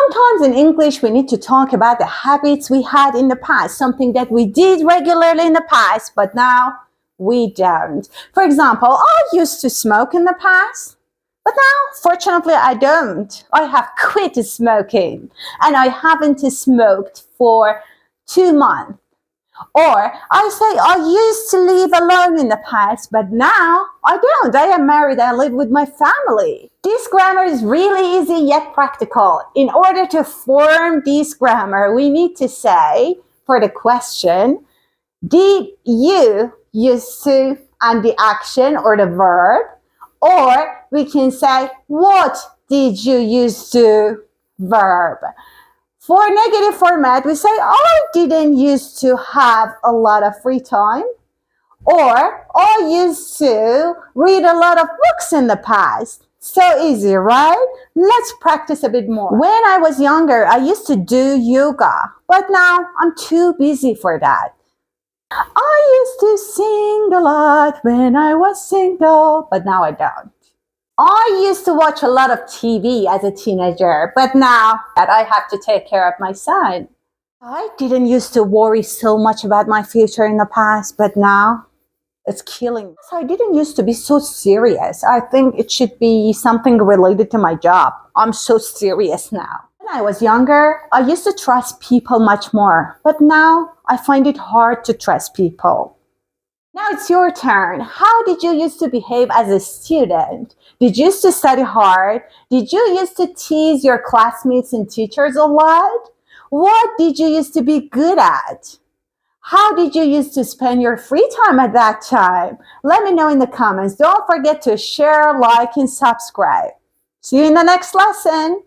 Sometimes in English, we need to talk about the habits we had in the past, something that we did regularly in the past, but now we don't. For example, I used to smoke in the past, but now, fortunately, I don't. I have quit smoking, and I haven't smoked for 2 months. Or I say I used to live alone in the past, but now I don't. I am married. I live with my family. This grammar is really easy yet practical. In order to form this grammar, we need to say, for the question, did you used to, and the action or the verb, or we can say, what did you used to, verb. For negative format, we say, I didn't used to have a lot of free time, or I used to read a lot of books in the past. So easy, right? Let's practice a bit more. When I was younger, I used to do yoga, but now I'm too busy for that. I used to sing a lot when I was single, but now I don't. I used to watch a lot of TV as a teenager, but now that I have to take care of my son. I didn't used to worry so much about my future in the past, but now it's killing me. So I didn't used to be so serious. I think it should be something related to my job. I'm so serious now. When I was younger, I used to trust people much more, but now I find it hard to trust people. Now it's your turn. How did you used to behave as a student? Did you used to study hard? Did you used to tease your classmates and teachers a lot? What did you used to be good at? How did you used to spend your free time at that time? Let me know in the comments. Don't forget to share, like, and subscribe. See you in the next lesson.